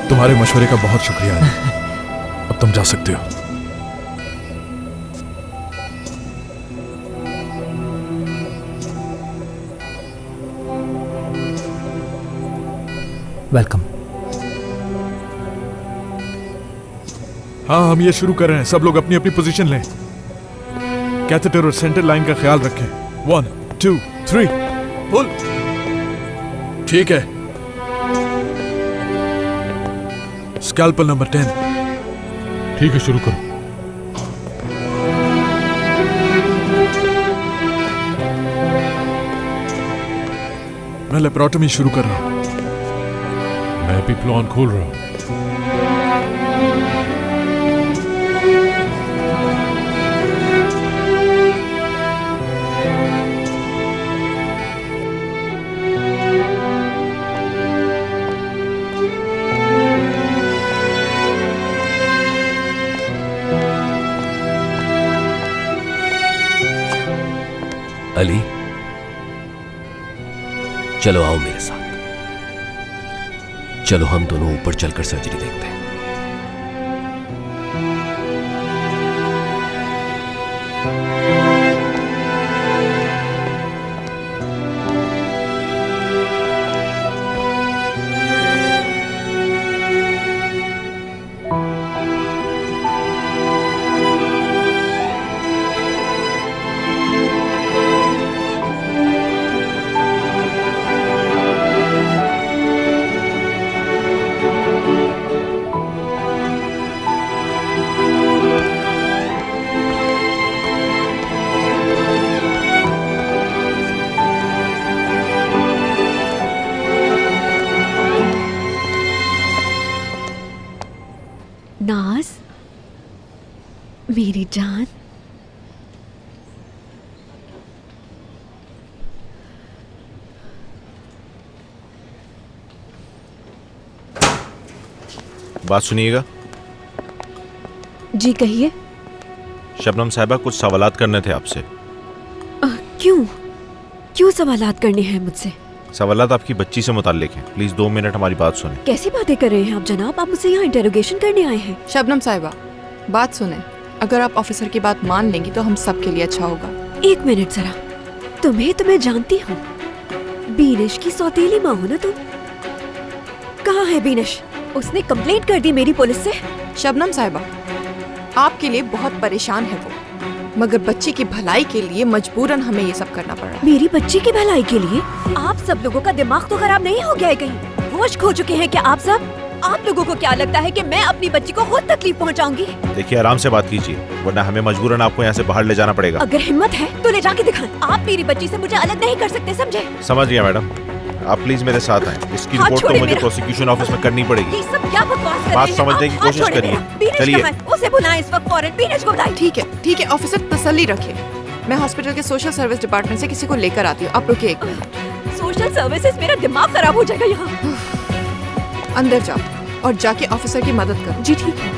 तुम्हारे मशवरे का बहुत शुक्रिया है। अब तुम जा सकते हो। वेलकम। हाँ, हम ये शुरू कर रहे हैं। सब लोग अपनी अपनी पोजीशन लें। कैथेटर और सेंटर लाइन का ख्याल रखें। 1 2 3 पुल। ठीक है। Scalpel number 10। ठीक है, शुरू करो। मैं लेप्रोटमी शुरू कर रहा हूं। मैं अभी प्लान खोल रहा हूं। अली, चलो आओ मेरे साथ। चलो हम दोनों ऊपर चलकर सर्जरी देखते हैं। नाज, मेरी जान, बात सुनिएगा। जी कहिए। शबनम साहिबा, कुछ सवालात करने थे आपसे। क्यों क्यों सवालात करने हैं मुझसे? सवालात आपकी बच्ची से मुताल्लिक हैं। प्लीज 2 मिनट हमारी बात सुने। कैसी बातें कर रहे हैं आप जनाब? आप मुझसे यहाँ इंटेरोगेशन करने आए हैं? शबनम साहिबा, बात सुने। अगर आप ऑफिसर की बात मान लेंगी तो हम सब के लिए अच्छा होगा। एक मिनट जरा। तुम्हें मैं जानती हूँ। बीनिश की सौतेली माँ हो ना तुम? कहाँ है बीनिश? उसने कंप्लेंट कर दी मेरी पुलिस से। शबनम साहिबा, आपके लिए बहुत परेशान है वो, मगर बच्ची की भलाई के लिए मजबूरन हमें ये सब करना पड़ रहा है। मेरी बच्ची की भलाई के लिए? आप सब लोगों का दिमाग तो खराब नहीं हो गया है कहीं? होश खो चुके हैं क्या आप सब? आप लोगों को क्या लगता है कि मैं अपनी बच्ची को खुद तकलीफ पहुंचाऊंगी? देखिए, आराम से बात कीजिए, वरना हमें मजबूरन आपको यहाँ से बाहर ले जाना पड़ेगा। अगर हिम्मत है तो ले जाके दिखाएं। आप मेरी बच्ची से मुझे अलग नहीं कर सकते, समझे? समझ गया मैडम, आप प्लीज मेरे साथ आए। इसकी हाथ रिपोर्ट तो छोड़िए मुझे मेरा। प्रोसिक्यूशन ऑफिस में करनी पड़ेगी। ये सब क्या बकवास कर रहे बात हैं? समझने आप की हाथ कोशिश छोड़िए करिए। मेरा। बीनिश चलिए। कहाँ है? उसे बुलाएं इस वक्त फौरन। बीनिश को बुलाएं। ठीक है ऑफिसर, तसल्ली रखिए। मैं हॉस्पिटल के सोशल सर्विस डिपार्टमेंट से किसी को लेकर आती हूँ। आप रुकिए एक मिनट। सोशल सर्विसेज, मेरा दिमाग खराब हो जाएगा यहाँ। अंदर जाओ और जाके ऑफिसर की मदद करो। जी ठीक है।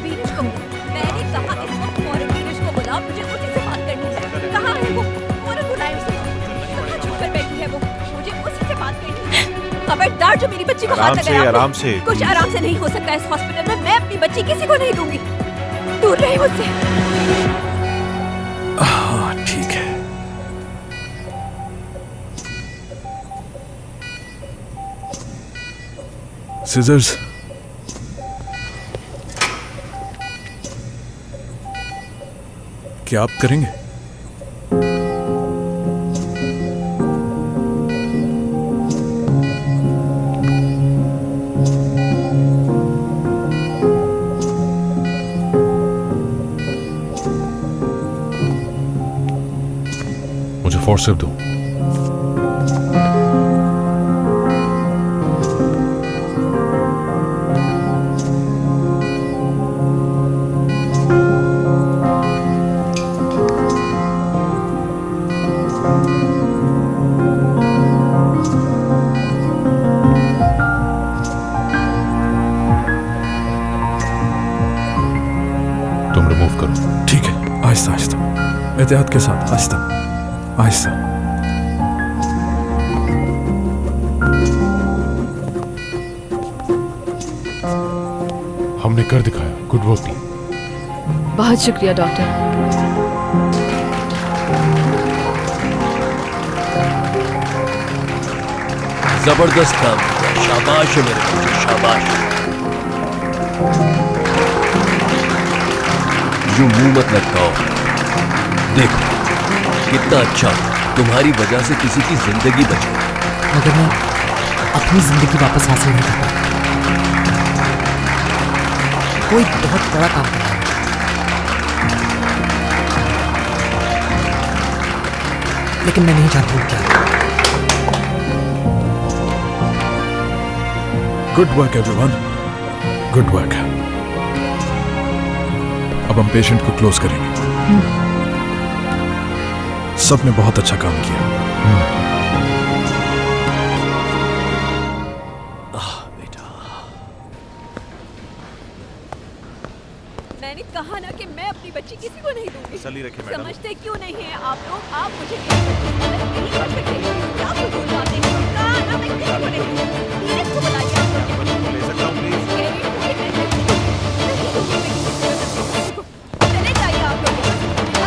बीनिश को मैंने कहा इस वक्त फौरन बीनिश को बुलाओ, मुझे उसी से बात करनी है। कहाँ है वो? फौरन बुलाएं उसे। कहाँ छुप कर बैठी है वो? मुझे उसी से बात करनी है। खबरदार जो मेरी बच्ची को हाथ आराम से, लगाया। आराम से। कुछ आराम से नहीं हो सकता इस हॉस्पिटल में। मैं अपनी बच्ची किसी को नहीं दूंगी। दूर रहे मुझसे। हाँ, ठीक है। सिजर्स। क्या आप करेंगे? मुझे फोर्सेप दो। तुम रिमूव करो। ठीक है, आहिस्ता आहिस्ता, एहतियात के साथ, आहिस्ता आहिस्ता। आपने कर दिखाया, गुड वर्क टीम। बहुत शुक्रिया डॉक्टर। जबरदस्त काम किया, शाबाश है मेरे बच्चे, शाबाश। यूं मुंह मत लटकाओ, देखो कितना अच्छा, तुम्हारी वजह से किसी की जिंदगी बची। मगर मैं अपनी जिंदगी वापस हासिल नहीं कर पाया। कोई बहुत बड़ा काम कर रहा है। लेकिन मैं नहीं जानता हूँ क्या। Good work everyone, good work. अब हम पेशेंट को क्लोज करेंगे। सबने बहुत अच्छा काम किया। मैंने कहा ना कि मैं अपनी बच्ची किसी को नहीं दूंगी। सली रखिए मैडम। समझते क्यों नहीं है आप लोग? आप मुझे नहीं कर सकते। आप लोग भूल जाते हैं। कहा ना मैं किसी को नहीं दूंगी। नीरज को बुलाइए आप लोग। बच्ची को ले सकता हूँ प्लीज? चले जाइए आप लोग।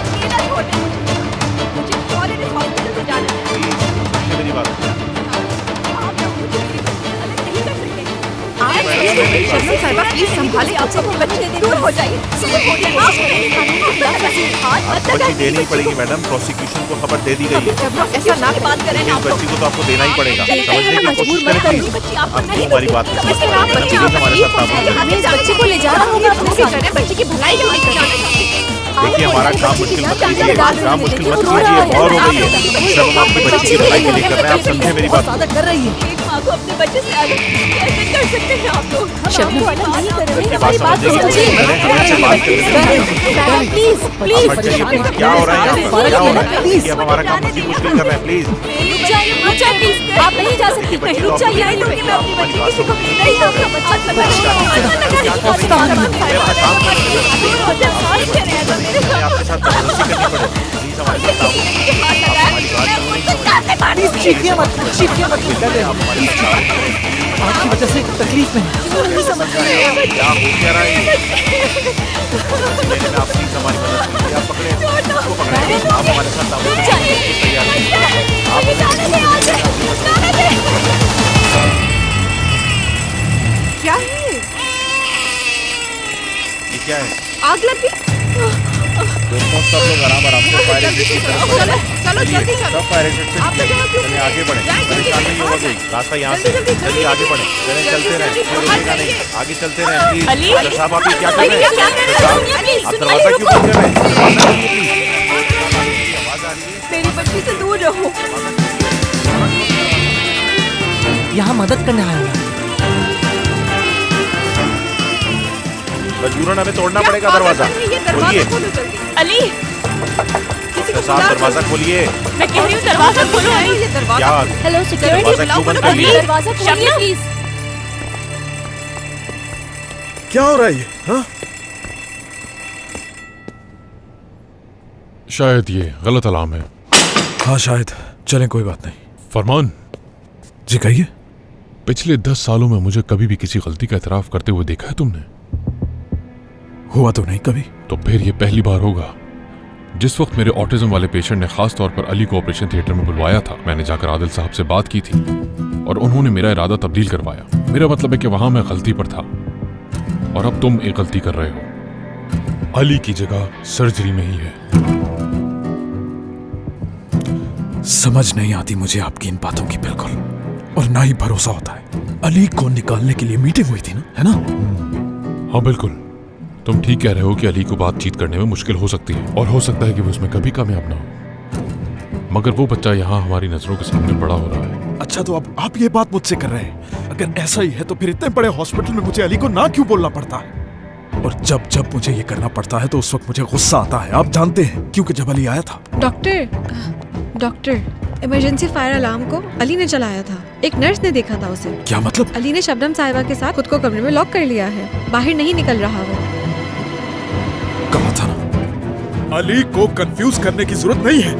अकेला छोड़ दें मुझे फौरन इस हॉस्पिटल से जाना है। प्लीज सुनिए मेरी बात। आप लोग मुझे मेरी बच्ची से अलग नहीं कर सकते। शर्मा साहिबा प्लीज संभालें। आप सब बच्चे दूर हो जाइए। बच्ची देनी ही पड़ेगी मैडम, प्रोसिक्यूशन को खबर दे दी गई है। ऐसा ना बात करें इस ना आप लोग। बच्ची को तो आपको देना ही पड़ेगा। चलिए, समझने की मजबूर कोशिश मत करें करिए। प्लीज। बच्ची आपको आपको नहीं हमारी बात दूंगी। समझ समझते हैं आप बच्ची प्लीज हमारे साथ ताबूत करें। हमें इस बच्ची को ले जाना होगा अपने साथ। बच्ची की भलाई के लिए जाना चाहती हैं। देखिए हमारा काम मुश्किल मत कीजिए, काम मुश्किल मत कीजिए, और हो गई है। सब हम आपकी बच्ची की भलाई के लिए कर रहे हैं, आप समझे मेरी बात। कर रही है। एक माँ को अपने बच्चे से अलग कैसे कर सकते हैं आप लोग? शबनम, हम आपको अलग नहीं कर रहे हैं। बच्ची बात समझेगी, मैंने हमसे बात करने प्लीज आप बच्चे के कुछ क्या हो रहा है यहाँ पर? क्या हो रहा है? देखिए अब हमारा काम मजीद मुश्किल कर रहे हैं, प्लीज। रुक जाइए प्लीज। आप नहीं जा सकती। बच्ची रुक को जाइए। आपको नहीं नहीं मैं अपनी हमारी बच्ची बात किसी को समझिए। नहीं दूंगी। हाथ लगा अपना काम कर रहे हैं, दूर हो जाए। साथ कह रहे हैं तो मेरे साथ आपके साथ जबरदस्ती करनी पड़े, प्लीज हमारे साथ ताबूत करें। हाथ लगाया। हमारी बात मैं मुझको जाते मार दूंगी। चीखिए मत कर रहे आप हमारे साथ ताबूत करें। आपकी वजह से तकलीफ में है। क्या हो क्या रहा है ये? लेकिन आप प्लीज हमारी मदद कीजिए, आप पकड़े इसको पकड़े, आप हमारे साथ ताबूत करने के लिए तैयार हैं। आप जाने दे आज। जाने दे। क्या है? ये क्या है? आग लग गई। दोस्तों सब लोग आराम से फायर एग्जिट की तरफ चलो चलो जल्दी चलो। सब फायर एग्जिट से आप लोग यहाँ क्यों चलिए आगे बढ़े, जाएं, जल्दी परेशान नहीं होगा कोई, रास्ता यहाँ से, जल्दी, चलिए आगे बढ़े, चलिए चलते रहें, कोई रुकेगा नहीं, आगे चलते रहें प्लीज। अली? डॉक्टर साहब आप ये क्या कर रहे हैं? क्या कर रहे हैं? साहब, सुनिए, प्लीज, आप सुनिए, दरवाजा क्यों बंद कर रहे हैं? दरवाजा खोलिए प्लीज। आवाज आ रही है? मेरी बच्ची से दूर रहो। यहाँ मदद करने आया हूँ। मजबूरन हमें तोड़ना पड़ेगा दरवाजा। ये खोलिए दरवाजा खोलो जल्दी। अली, किसी को डॉक्टर साहब दरवाजा खोलिए। मैं कह रही हूँ दरवाजा खोलो। ये दरवाजा। क्या हेलो दरवाजा क्यों बंद कर अली, लिए? दरवाजा खोलिए प्लीज। क्या हो रहा है ये? हाँ? शायद ये गलत अलार्म है। हाँ शायद। चलें कोई बात नहीं। फरमान, जी कहिए। पिछले 10 सालों में मुझे कभी भी किसी गलती का इतराफ करते हुए देखा है तुमने? हुआ तो नहीं कभी। तो फिर ये पहली बार होगा। जिस वक्त मेरे ऑटिज्म वाले पेशेंट ने खास तौर पर अली को ऑपरेशन थिएटर में बुलवाया था, मैंने जाकर आदिल साहब से बात की थी और उन्होंने मेरा इरादा तब्दील करवाया। मेरा मतलब है कि वहां मैं गलती पर था और अब तुम एक गलती कर रहे हो। अली की जगह सर्जरी में ही है। समझ नहीं आती मुझे आपकी इन बातों की बिल्कुल, और ना ही भरोसा होता है। अली को निकालने के लिए मीटिंग हुई थी ना, है ना? हाँ बिल्कुल, तुम ठीक कह रहे हो कि अली को बातचीत करने में मुश्किल हो सकती है और हो सकता है कि वो उसमें कभी कामयाब ना हो, मगर वो बच्चा यहाँ हमारी नजरों के सामने बड़ा हो रहा है। अच्छा तो अब आप ये बात मुझसे कर रहे हैं। अगर ऐसा ही है तो फिर इतने बड़े हॉस्पिटल में मुझे अली को ना क्यों बोलना पड़ता है? और जब जब मुझे ये करना पड़ता है तो उस वक्त मुझे गुस्सा आता है, आप जानते हैं, क्योंकि जब अली आया था। डॉक्टर, इमरजेंसी फायर अलार्म को अली ने चलाया था। एक नर्स ने देखा था उसे। क्या मतलब? अली ने शबनम साहिबा के साथ खुद को कमरे में लॉक कर लिया है, बाहर नहीं निकल रहा वो। कहा था ना, अली को कंफ्यूज करने की जरूरत नहीं है।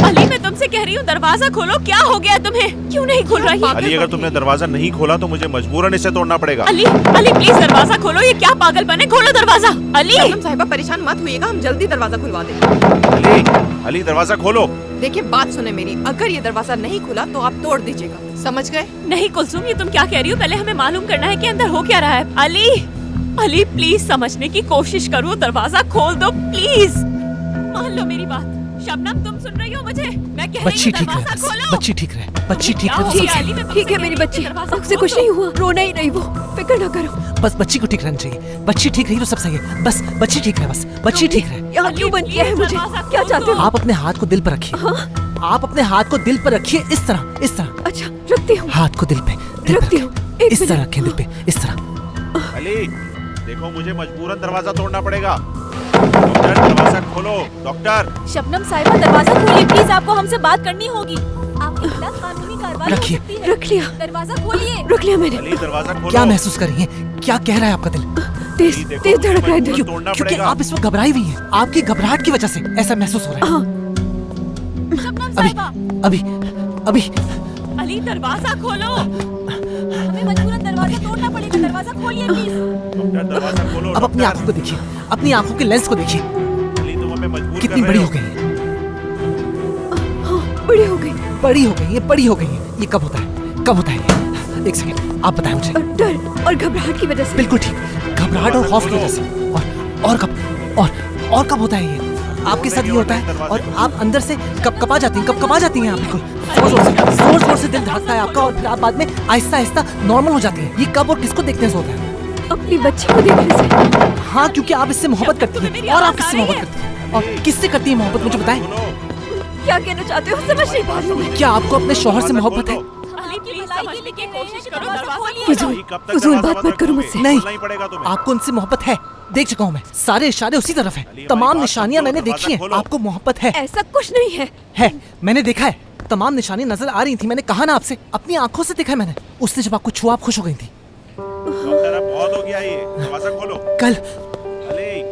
अली, मैं तुमसे कह रही हूँ दरवाजा खोलो, क्या हो गया तुम्हें? क्यों नहीं खुल रही? अली अगर तुमने दरवाजा नहीं खोला तो मुझे मजबूरन इसे तोड़ना पड़ेगा। अली अली प्लीज दरवाजा खोलो, ये क्या पागलपन है? खोलो दरवाजा। अली शबनम साहिबा परेशान मत होइएगा, हम जल्दी दरवाजा खुलवा देंगे। अली अली दरवाजा खोलो। देखिए बात सुने मेरी, अगर ये दरवाजा नहीं खुला तो आप तोड़ दीजिएगा, समझ गए? नहीं कुलसुम, ये तुम क्या कह रही हो? पहले हमें मालूम करना है कि अंदर हो क्या रहा है। अली अली प्लीज समझने की कोशिश करो, दरवाजा खोल दो प्लीज। मान लो मेरी बात। शबनम तुम सुन रही हो मुझे? मैं कह रही बच्ची हूँ ठीक रहे, दरवाजा बस खोलो। बच्ची ठीक रहे, बच्ची ठीक क्या हो रहे, गया तो अली? मैं ठीक है मेरी बच्ची, उससे कुछ नहीं हुआ, रोना ही नहीं वो, फिक्र ना करो। बस बच्ची को ठीक रहना चाहिए। बच्ची ठीक रही तो सब सही है। बस बच्ची ठीक रहे, बस बच्ची ठीक रहे। यहाँ क्यों बंद किया है मुझे? क्या चाहते हो? आप अपने हाथ को दिल पर रखिए। आप अपने हाथ को दिल पर रखिए, इस तरह, इस तरह। अच्छा रखती हूँ। हाथ को दिल पे, दिल पे रखती हूँ, रखें। एक इस तरह मिनट। रखें दिल पे, इस तरह। अली देखो मुझे मजबूरन दरवाजा तोड़ना पड़ेगा। डॉक्टर दरवाजा खोलो। डॉक्टर शबनम साहिबा दरवाजा खोलिए प्लीज, आपको हमसे बात करनी होगी। आपके खिलाफ कानूनी कार्रवाई हो रखिए। सकती है। रख लिया, दरवाजा खोलिए। रख लिया मैंने। अली दरवाजा खोलो। क्या महसूस कर रही हैं? क्या कह रहा है आपका दिल? तेज देखो, तेज धड़क रहा है दिल। मजबूरन तोड़ना क्योंकि पड़ेगा। आप इस वक्त घबराई हुई हैं। आपकी घबराहट की वजह से ऐसा महसूस हो रहा है। हाँ शबनम अभी साहिबा अभी अभी अली दरवाजा खोलो, हमें मजबूरन दरवाजा तोड़ना पड़ेगा। दरवाजा खोलिए प्लीज। डॉक्टर दरवाजा खोलो। अब अपनी डॉक्टर। आंखों को देखिए, अपनी आंखों के लेंस को देखिए, अली तुम हमें मजबूर कितनी कर बड़ी रहे हो गई है। बड़ी हो गई। बड़ी हो गई है, बड़ी हो गई है। ये कब होता है? कब होता है? एक सेकंड, आप बताएं मुझे। और डर और घबराहट की वजह से। बिल्कुल ठीक, घबराहट और खौफ की वजह से। और कब और कब होता है ये? आपके साथ ये होता है और आप अंदर से कपकपा जाती हैं, कपकपा जाती हैं आप। बिल्कुल जोर जोर से दिल धड़कता है आपका और फिर आप बाद में आहिस्ता आहिस्ता नॉर्मल हो जाती हैं। ये कब और किसको देखने से होता है? अपनी बच्ची को देखने से। हाँ, क्योंकि आप इससे मोहब्बत करती हैं। और आप किससे मोहब्बत करती हैं? और किससे करती हैं मोहब्बत, मुझे बताएं। क्या कहना चाहते हो? समझ नहीं पा रही हूँ मैं। क्या आपको अपने शौहर से मोहब्बत है? अली प्लीज समझने की कोशिश करो, दरवाजा खोलिए। फजूल फजूल बात मत करो मुझसे। नहीं, खोलना ही पड़ेगा तुम्हें। आपको उनसे मोहब्बत है। देख चुका हूँ मैं, सारे इशारे उसी तरफ हैं। तमाम निशानियां मैंने देखी हैं। आपको मोहब्बत है। ऐसा कुछ नहीं है। है, मैंने देखा है। तमाम निशानियां नजर आ रही थी। मैंने कहा ना आपसे, अपनी आंखों से देखा है मैंने। उसने जब आपको छुआ, आप खुश हो गई थी। डॉक्टर अब बहुत हो गया ये, दरवाजा खोलो।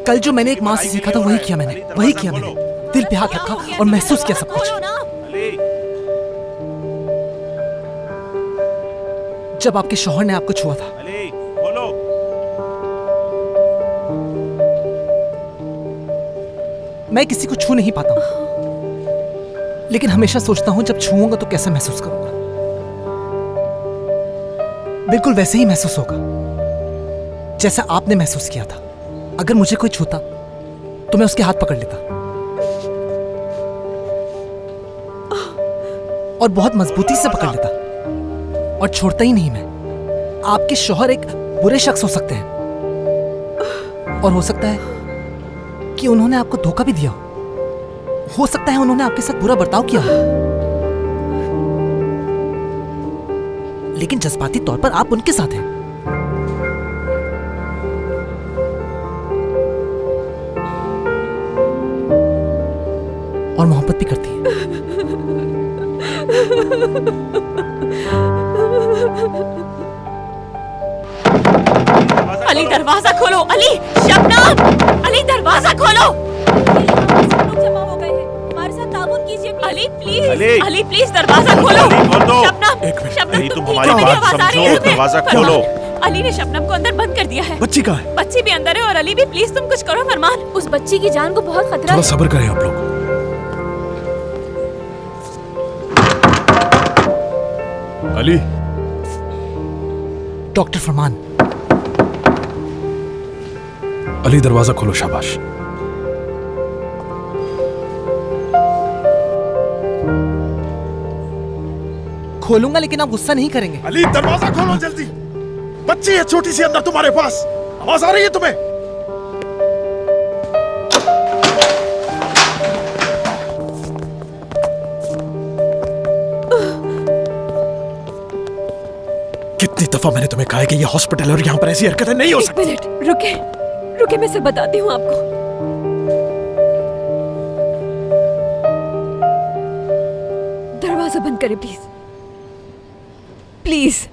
कल जो मैंने एक माँ से सीखा था वही किया मैंने, वही किया मैंने। दिल पे हाथ रखा और महसूस किया सब कुछ। जब आपके शौहर ने आपको छुआ था, अली खोलो। मैं किसी को छू नहीं पाता हूं, लेकिन हमेशा सोचता हूं जब छूऊंगा तो कैसा महसूस करूंगा। बिल्कुल वैसे ही महसूस होगा जैसा आपने महसूस किया था। अगर मुझे कोई छूता तो मैं उसके हाथ पकड़ लेता और बहुत मजबूती से पकड़ लेता और छोड़ता ही नहीं मैं। आपके शौहर एक बुरे शख्स हो सकते हैं और हो सकता है कि उन्होंने आपको धोखा भी दिया हो सकता है उन्होंने आपके साथ बुरा बर्ताव किया हो, लेकिन जज्बाती तौर पर आप उनके साथ हैं। और मोहब्बत भी करती है। अली दरवाजा खोलो। अली शबनम, अली दरवाजा खोलो। लोग जमा हो गए हैं, हमारे साथ ताबून कीजिए अली प्लीज। अली प्लीज दरवाजा खोलो। अली, खोल दो। शबनम, एक मिनट, शबनम अली, तुम ठीक हमारी हो? मेरी बात आवाज आ रही है समझो, तुम्हें? दरवाजा फरमान। खोलो। अली ने शबनम को अंदर बंद कर दिया है। बच्ची कहाँ है? बच्ची भी अंदर है और अली भी। प्लीज तुम कुछ करो फरमान। उस बच्ची की जान को बहुत खतरा थोड़ा सब्र करें आप लोग। अली, डॉक्टर फरमान, अली दरवाजा खोलो। शाबाश। खोलूंगा लेकिन आप गुस्सा नहीं करेंगे। अली दरवाजा खोलो जल्दी। बच्ची है छोटी सी अंदर तुम्हारे पास। आवाज आ रही है तुम्हें? कितनी दफा मैंने तुम्हें कहा है कि ये हॉस्पिटल और यहाँ पर ऐसी हरकतें नहीं हो एक सकती। मिनट रुके, रुके मैं सब बताती हूँ आपको। दरवाजा बंद करें प्लीज, प्लीज।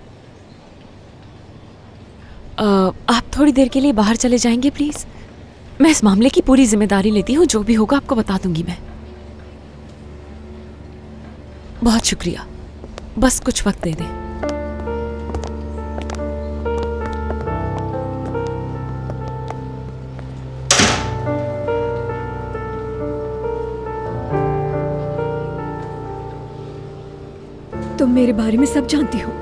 आप थोड़ी देर के लिए बाहर चले जाएंगे प्लीज? मैं इस मामले की पूरी जिम्मेदारी लेती हूँ। जो भी होगा आपको बता दूंगी मैं। बहुत शुक्रिया, बस कुछ वक्त दे दें। तुम मेरे बारे में सब जानती हो,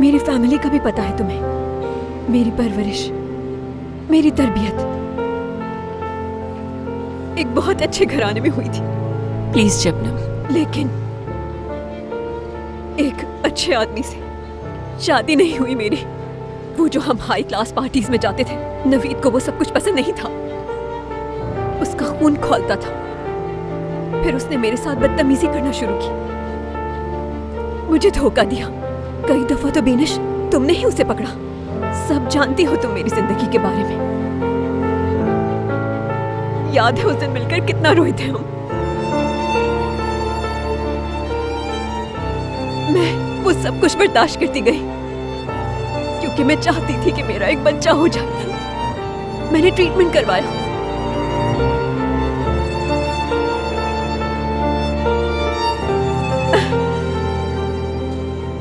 मेरी फैमिली का भी पता है तुम्हें, मेरी परवरिश, मेरी तरबियत एक बहुत अच्छे घराने में हुई थी, प्लीज शबनम। लेकिन एक अच्छे आदमी से शादी नहीं हुई मेरी। वो जो हम हाई क्लास पार्टीज में जाते थे, नवीद को वो सब कुछ पसंद नहीं था। उसका खून खौलता था। फिर उसने मेरे साथ बदतमीजी करना शुरू की, मुझे धोखा दिया। कई दफा तो बेनिश तुमने ही उसे पकड़ा। सब जानती हो तुम मेरी जिंदगी के बारे में। याद है उस दिन मिलकर कितना रोए थे हम। मैं वो सब कुछ बर्दाश्त करती गई क्योंकि मैं चाहती थी कि मेरा एक बच्चा हो जाए। मैंने ट्रीटमेंट करवाया,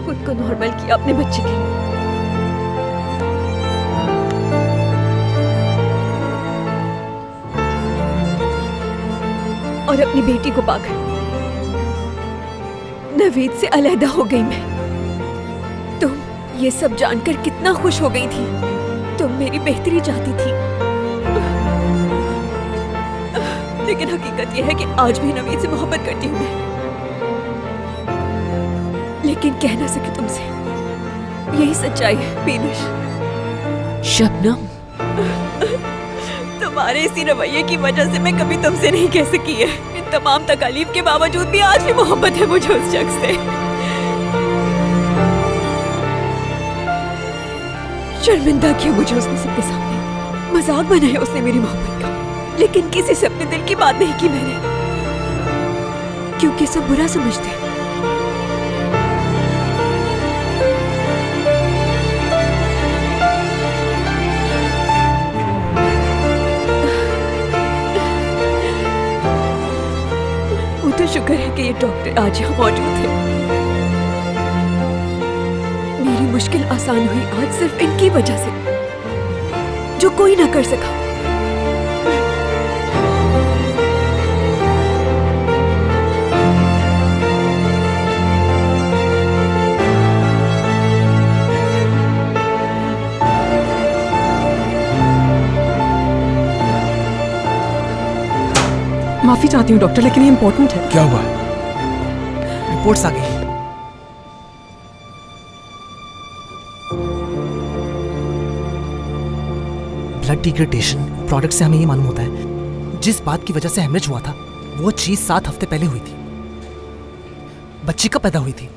खुद को नॉर्मल किया अपने बच्चे के लिए। और अपनी बेटी को पाकर नवीद से अलहदा हो गई मैं। तुम ये सब जानकर कितना खुश हो गई थी। तुम मेरी बेहतरी चाहती थी, लेकिन हकीकत यह है कि आज भी नवीद से मोहब्बत करती हूँ मैं, लेकिन कह ना सके तुमसे। यही सच्चाई है बेनिश। शबनम, तुम्हारे इसी रवैये की वजह से मैं कभी तुमसे नहीं कह सकी है। इन तमाम तकालीफ के बावजूद भी आज भी मोहब्बत है मुझे उस शख्स से। शर्मिंदा किया मुझे उसने सबके सामने। मजाक बनाया उसने मेरी मोहब्बत का, लेकिन किसी से अपने दिल की बात नहीं की मैंने, क्योंकि सब बुरा समझते हैं। तो शुक्र है कि ये डॉक्टर आज यहाँ मौजूद है। मेरी मुश्किल आसान हुई आज सिर्फ इनकी वजह से, जो कोई ना कर सका। माफी चाहती हूँ डॉक्टर, लेकिन ये इम्पोर्टेंट है। क्या हुआ? रिपोर्ट्स आ गई। ब्लड डिग्रेडेशन प्रोडक्ट से हमें ये मालूम होता है जिस बात की वजह से हेमरेज हुआ था वो चीज 7 हफ्ते पहले हुई थी। बच्ची कब पैदा हुई थी?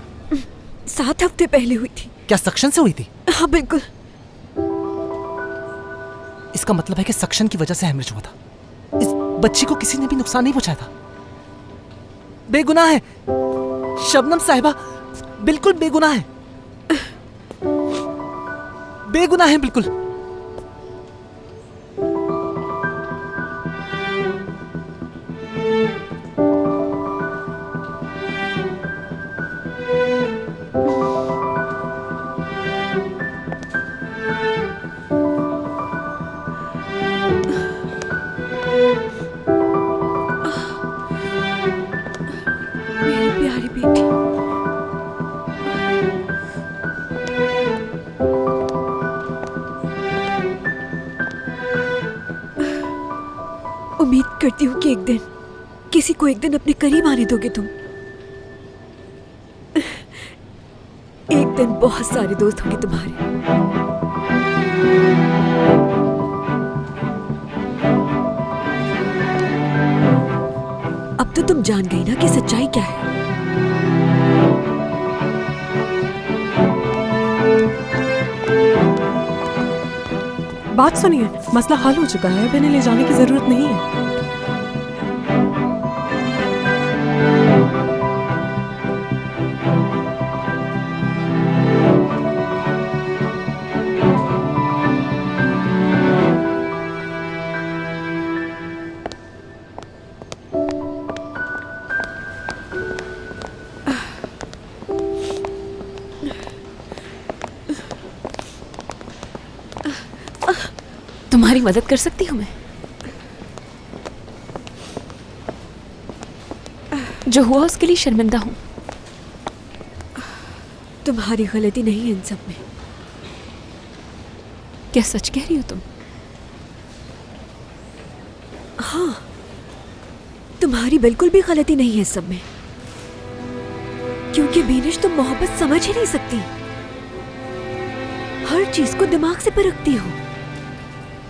7 हफ्ते पहले हुई थी। क्या सक्शन से हुई थी? हाँ बिल्कुल। इसका मतलब है कि सक्शन की वजह से हेमरेज हुआ था। इस बच्ची को किसी ने भी नुकसान नहीं पहुंचाया था। बेगुनाह है शबनम साहिबा, बिल्कुल बेगुनाह है। बेगुनाह है बिल्कुल। मेरी प्यारी बेटी। उम्मीद करती हूँ कि एक दिन किसी को एक दिन अपने करीब आने दोगे तुम। एक दिन बहुत सारे दोस्त होंगे तुम्हारे। अब तो तुम जान गई ना कि सच्चाई क्या है। बात सुनिए, मसला हल हो चुका है, अब इन्हें ले जाने की जरूरत नहीं है। तुम्हारी मदद कर सकती हूँ मैं? जो हुआ उसके लिए शर्मिंदा हूँ। तुम्हारी गलती नहीं है इन सब में। क्या सच कह रही हो तुम? हाँ, तुम्हारी बिल्कुल भी गलती नहीं है इस सब में, क्योंकि बीनिश तुम मोहब्बत समझ ही नहीं सकती। हर चीज को दिमाग से परखती हो।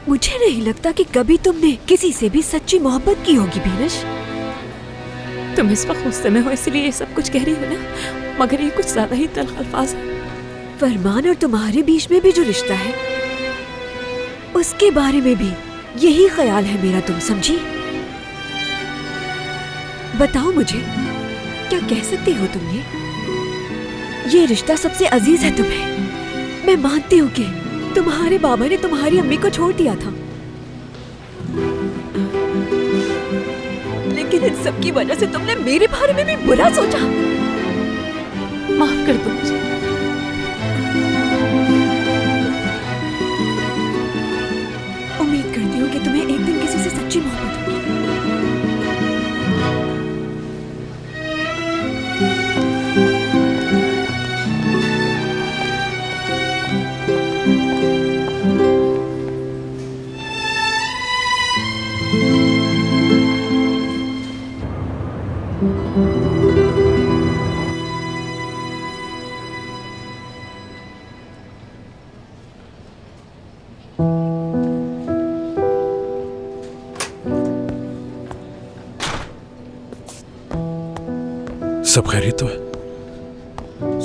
मुझे नहीं लगता कि कभी तुमने किसी से भी सच्ची मोहब्बत की होगी बीनिश। तुम इस वक्त गुस्से में हो इसलिए ये सब कुछ कह रही हो ना, मगर ये कुछ ज्यादा ही तल्ख अल्फाज है। फरमान और तुम्हारे बीच में भी जो रिश्ता है उसके बारे में भी यही ख्याल है मेरा, तुम समझी? बताओ मुझे, क्या कह सकती हो तुम? ये रिश्ता सबसे अजीज है तुम्हें। मैं मानती हूँ कि तुम्हारे बाबा ने तुम्हारी अम्मी को छोड़ दिया था, लेकिन इन सब की वजह से तुमने मेरे बारे में भी बुरा सोचा। माफ कर दो मुझे। उम्मीद करती हूँ कि तुम्हें एक दिन किसी से सच्ची मोहब्बत होगी। सब खैरियत तो है?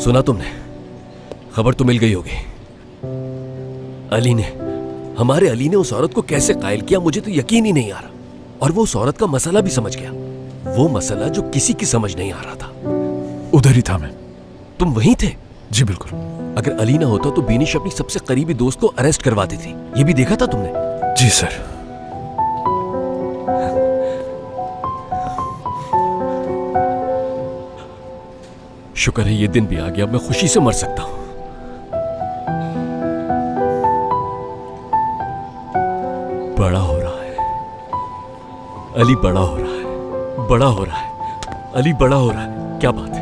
सुना तुमने? खबर तो मिल गई होगी। हमारे अली ने उस औरत को कैसे कायल किया, मुझे तो यकीन ही नहीं आ रहा। और वो उस औरत का मसला भी समझ गया, वो मसला जो किसी की समझ नहीं आ रहा था। उधर ही था मैं। तुम वहीं थे? जी बिल्कुल। अगर अली ना होता तो बीनिश अपनी सबसे करीबी दोस्त को अरेस्ट करवा दी थी, ये भी देखा था तुमने? जी सर। शुक्र है ये दिन भी आ गया, अब मैं खुशी से मर सकता हूं। बड़ा हो रहा है अली, बड़ा हो रहा है, बड़ा हो रहा है अली, बड़ा हो रहा है। क्या बात है?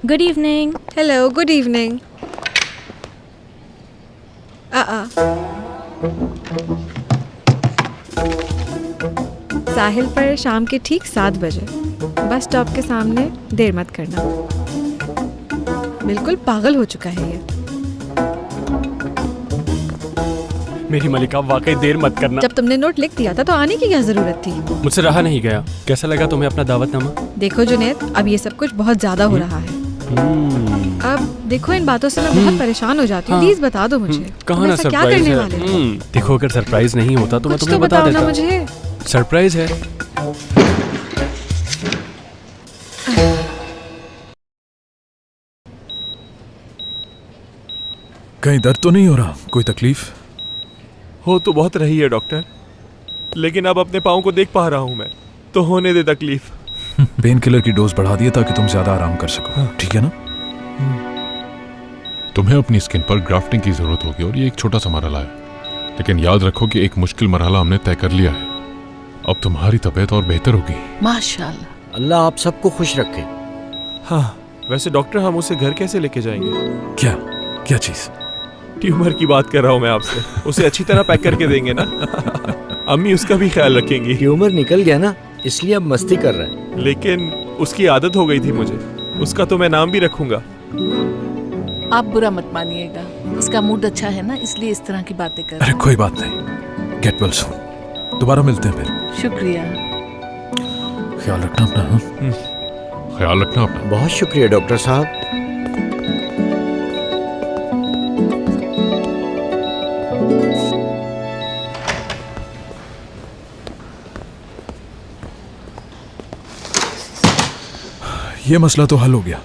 Good evening. Hello, good evening. साहिल पर शाम के ठीक 7 बजे बस स्टॉप के सामने। देर मत करना। बिल्कुल पागल हो चुका है ये। मेरी मलिका, वाकई देर मत करना। जब तुमने नोट लिख दिया था तो आने की क्या जरूरत थी? मुझसे रहा नहीं गया। कैसा लगा तुम्हें अपना दावतनामा? देखो जुनैद, अब ये सब कुछ बहुत ज्यादा हो रहा है। अब देखो, इन बातों से मैं बहुत परेशान हो जाती हूँ। प्लीज बता दो मुझे, कहाँ ना क्या सरप्राइज करने है? वाले हो? देखो, अगर सरप्राइज नहीं होता तो मैं कुछ तुम्हें तो बता बताओ देता। ना मुझे। सरप्राइज है। कहीं दर्द तो नहीं हो रहा? कोई तकलीफ? हो तो बहुत रही है डॉक्टर, लेकिन अब अपने पाँव को देख पा रहा हूँ मैं, तो होने दे तकलीफ। पेन किलर की डोज बढ़ा दिया ताकि तुम ज्यादा आराम कर सको। ठीक है ना? तुम्हें अपनी स्किन पर ग्राफ्टिंग की जरूरत होगी और ये एक छोटा सा मरहला है, लेकिन याद रखो कि एक मुश्किल मरहला हमने तय कर लिया है। अब तुम्हारी तबीयत और बेहतर होगी। माशाल्लाह। अल्लाह आप सबको खुश रखे। हाँ, वैसे डॉक्टर हम उसे घर कैसे लेके जाएंगे? क्या क्या चीज? ट्यूमर की बात कर रहा हूँ मैं आपसे। उसे अच्छी तरह पैक करके देंगे ना? अम्मी उसका भी ख्याल रखेंगी। ट्यूमर निकल गया ना, इसलिए अब मस्ती कर रहा है। लेकिन उसकी आदत हो गई थी मुझे। उसका तो मैं नाम भी रखूंगा। आप बुरा मत मानिएगा, उसका मूड अच्छा है ना, इसलिए इस तरह की बातें कर रहा है। अरे कोई बात नहीं। Get well soon. दोबारा मिलते हैं फिर। शुक्रिया। ख्याल रखना अपना। हाँ? ख्याल रखना अपना। बहुत शुक्रिया डॉक्टर साहब। ये मसला तो हल हो गया।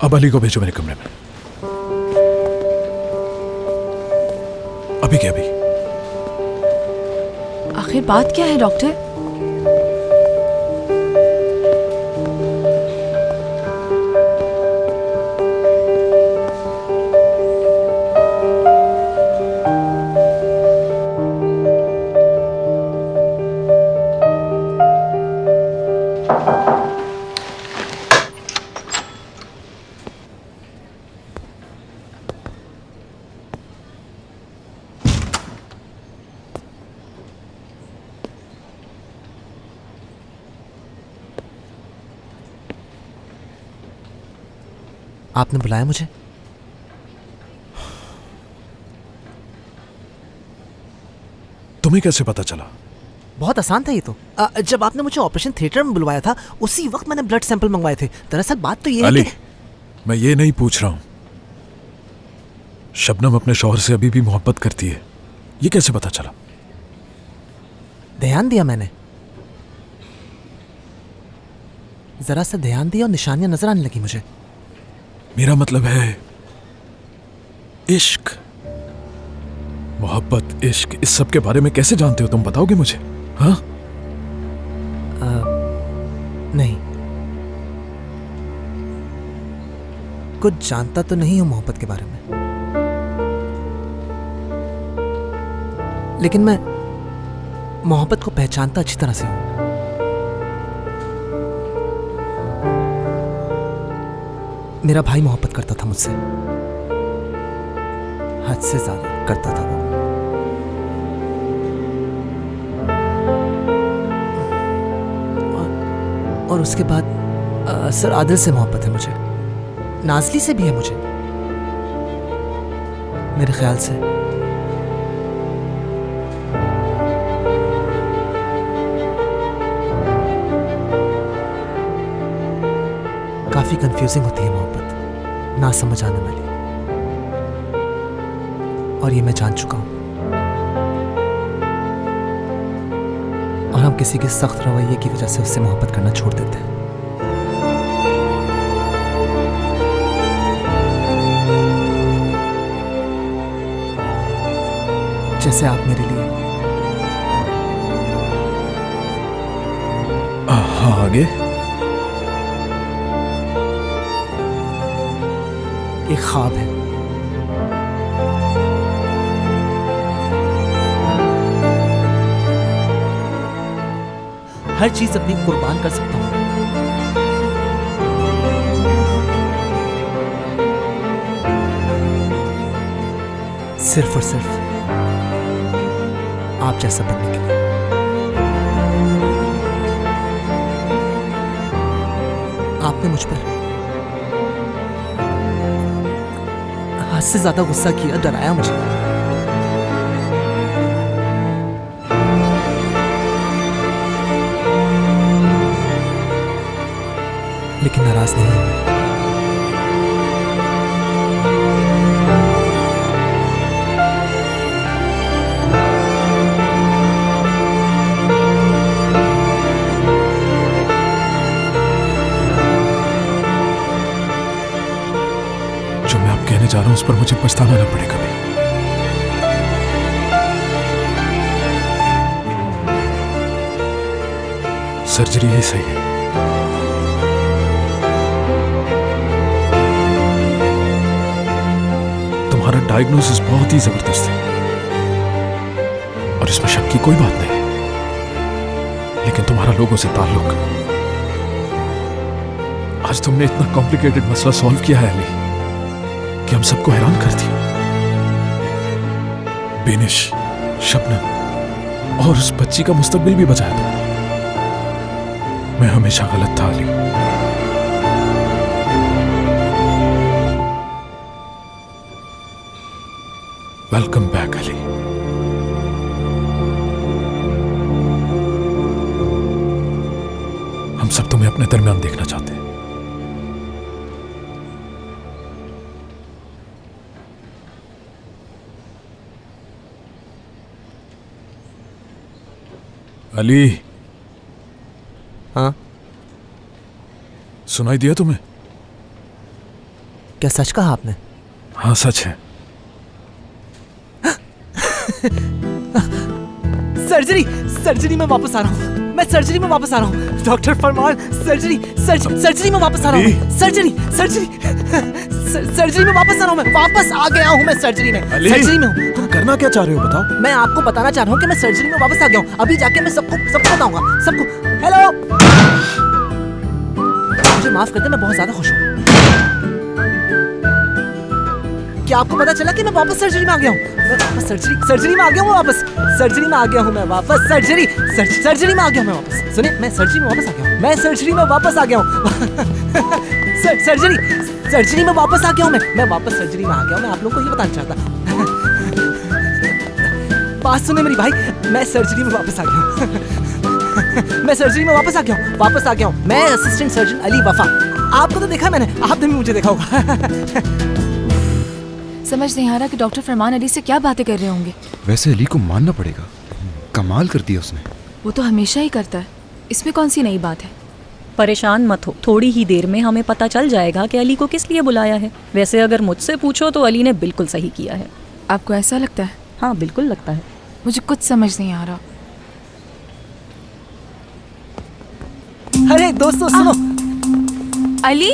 अब अली को भेजो मेरे कमरे में। अभी क्या अभी? आखिर बात क्या है डॉक्टर? आपने बुलाया मुझे? तुम्हें कैसे पता चला? बहुत आसान था ये तो। जब आपने मुझे ऑपरेशन थिएटर में बुलवाया था उसी वक्त मैंने ब्लड सैंपल मंगवाए थे। दरअसल बात तो ये है अली, कि मैं ये नहीं पूछ रहा हूं शबनम अपने शौहर से अभी भी मोहब्बत करती है, ये कैसे पता चला? ध्यान दिया मैंने, जरा सा ध्यान दिया और निशानियां नजर आने लगी मुझे। मेरा मतलब है इश्क, मोहब्बत, इश्क, इस सब के बारे में कैसे जानते हो तुम? बताओगे मुझे? हाँ? नहीं, कुछ जानता तो नहीं हूं मोहब्बत के बारे में, लेकिन मैं मोहब्बत को पहचानता अच्छी तरह से हूं। मेरा भाई मोहब्बत करता था मुझसे, हद से ज्यादा करता था वो। और उसके बाद सर आदिल से मोहब्बत है मुझे, नाजली से भी है मुझे। मेरे ख्याल से काफी कंफ्यूजिंग होती है मोहब्बत, ना समझ आने वाली, और ये मैं जान चुका हूं। और हम किसी के सख्त रवैये की वजह से उससे मोहब्बत करना छोड़ देते हैं। जैसे आप मेरे लिए। हाँ, आगे? एक ख्वाब है, हर चीज अपनी कुर्बान कर सकता हूं, सिर्फ और सिर्फ आप जैसा बनने के लिए। आपने मुझ पर हद से ज्यादा गुस्सा किया, डराया मुझे। लेकिन नाराज नहीं हूं मैं। जो मैं अब कहने जा रहा हूं उस पर मुझे पछताना ना पड़े कभी। सर्जरी ही सही है। तुम्हारा डायग्नोसिस बहुत ही जबरदस्त है और इसमें शक की कोई बात नहीं, लेकिन तुम्हारा लोगों से ताल्लुक, आज तुमने इतना कॉम्प्लिकेटेड मसला सॉल्व किया है अली कि हम सबको हैरान कर दिया। बेनिश, शबनम और उस बच्ची का मुस्तकबिल भी बचाया तुमने। मैं हमेशा गलत था अली। Welcome back Ali. हम सब तुम्हें अपने दरमियान देखना चाहते हैं। अली। हाँ? सुनाई दिया तुम्हें? क्या सच कहा आपने? हाँ सच है। सर्जरी में वापस आ रहा हूँ। मैं सर्जरी में वापस आ रहा हूँ। डॉक्टर फरमान, सर्जरी में वापस आ रहा हूँ। सर्जरी में वापस आ रहा हूँ। मैं वापस आ गया हूँ। मैं सर्जरी में हूँ। तुम करना क्या चाह रहे हो बताओ? मैं आपको बताना चाह रहा हूँ कि मैं सर्जरी में वापस आ गया हूँ। अभी जाके मैं सबको बताऊंगा। सबको हेलो, मुझे माफ कर दे, मैं बहुत ज्यादा खुश हूँ। क्या आपको पता चला कि मैं वापस सर्जरी में आ गया हूँ? सर्जरी में आ गया हूँ वापस। सर्जरी में आ गया हूँ मैं वापस। सर्जरी में आ गया हूँ मैं वापस। सुनिए, मैं सर्जरी में वापस आ गया हूँ। मैं सर्जरी में वापस आ गया हूँ। सर्जरी में वापस आ गया हूँ मैं वापस सर्जरी में आ गया हूँ। मैं आप लोगों को ये बताना चाहता। बात सुने मेरी भाई, मैं सर्जरी में वापस आ गया हूँ। मैं सर्जरी में वापस आ गया हूँ। मैं असिस्टेंट सर्जन अली वफा। आपको तो देखा मैंने, आपने भी मुझे देखा होगा। समझ नहीं आ रहा कि डॉक्टर फरमान अली से क्या बातें कर रहे होंगे। वैसे अली को मानना पड़ेगा, कमाल कर दिया उसने। वो तो हमेशा ही करता है, इसमें कौन सी नई बात है? परेशान मत हो, थोड़ी ही देर में हमें पता चल जाएगा कि अली को किस लिए बुलाया है। वैसे अगर मुझसे पूछो तो अली ने बिल्कुल सही किया है। आपको ऐसा लगता है? हाँ बिल्कुल लगता है। मुझे कुछ समझ नहीं आ रहा। अरे दोस्तों सुनो। अली,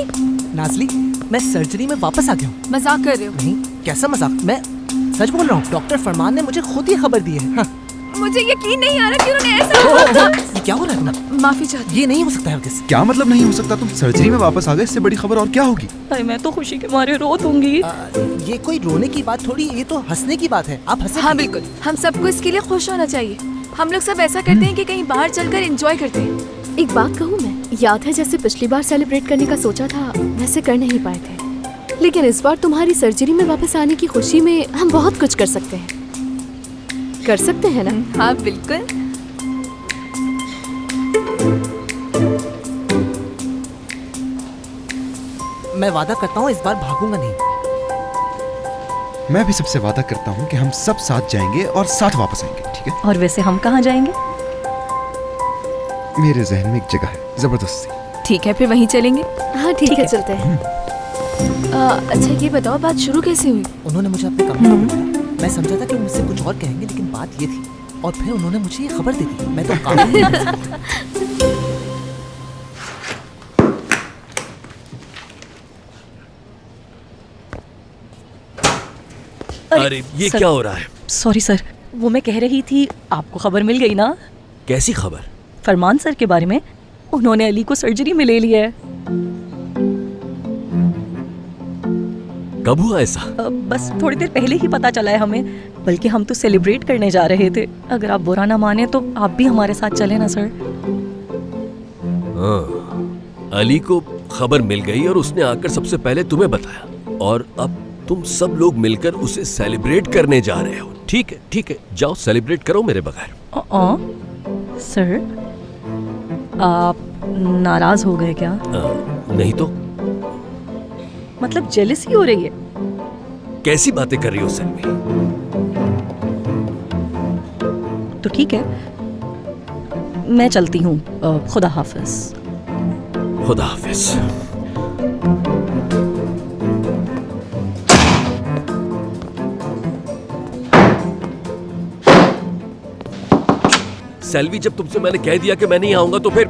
नाज़ली, मैं सर्जरी में वापस आ गया हूँ। मजाक कर रहे हो? नहीं, कैसा मजाक, मैं सच बोल रहा हूँ। डॉक्टर फरमान ने मुझे खुद ही खबर दी है। हाँ। मुझे यकीन नहीं आ रहा कि उन्होंने ऐसा ये क्या हो रहा है? माफी चाहती। ये नहीं हो सकता है किसी। क्या मतलब नहीं हो सकता? तुम सर्जरी में वापस आ गए, इससे बड़ी खबर और क्या होगी? अरे मैं तो खुशी के मारे रो दूंगी। ये कोई रोने की बात थोड़ी, ये तो हंसने की बात है। आप हंसे। हाँ बिल्कुल, हम सबको इसके लिए खुश होना चाहिए। हम लोग सब ऐसा करते हैं कि कहीं बाहर चलकर एंजॉय करते हैं। एक बात कहूँ मैं, याद है जैसे पिछली बार सेलिब्रेट करने का सोचा था वैसे कर नहीं पाए थे, लेकिन इस बार तुम्हारी सर्जरी में वापस आने की खुशी में हम बहुत कुछ कर सकते हैं। कर सकते हैं ना? हाँ बिल्कुल। मैं वादा करता हूँ इस बार भागूंगा नहीं। मैं भी सबसे वादा करता हूँ कि हम सब साथ जाएंगे और साथ वापस आएंगे, ठीक है? और वैसे हम कहाँ जाएंगे? मेरे जहन में एक जगह है, जबरदस्ती। ठीक है, फिर वहीं चलेंगे। हाँ ठीक है, चलते हैं। अच्छा ये बताओ, बात शुरू कैसे हुई? उन्होंने मुझे अपने कमरे में बुलाया। मैं समझा था कि मुझसे कुछ और कहेंगे, लेकिन बात ये थी। और फिर उन्होंने मुझे ये खबर दे दी। मैं तो अरे ये क्या हो रहा है? सॉरी सर, वो मैं कह रही थी, आपको खबर मिल गई ना? कैसी खबर? फरमान सर के बारे में। उन्होंने अली को सर्जरी में ले लिया है। कब हुआ ऐसा? बस थोड़ी देर पहले ही पता चला है हमें, बल्कि हम तो सेलिब्रेट करने जा रहे थे। अगर आप बुरा ना माने तो आप भी हमारे साथ चले ना सर। हाँ, अली को खबर मिल गई और उसने आकर सबसे पहले तुम्हें बताया, और अब तुम सब लोग मिलकर उसे सेलिब्रेट करने जा रहे हो। ठीक है, ठीक है, जाओ सेलिब्रेट करो मेरे बगैर। सर, आप नाराज हो गए क्या? नहीं तो। मतलब जेलसी हो रही है? कैसी बातें कर रही हो सलमी? तो ठीक है, मैं चलती हूँ। खुदा हाफिज। खुदा हाफिज। सेल्वी, जब तुमसे मैंने कह दिया कि मैं नहीं आऊंगा तो फिर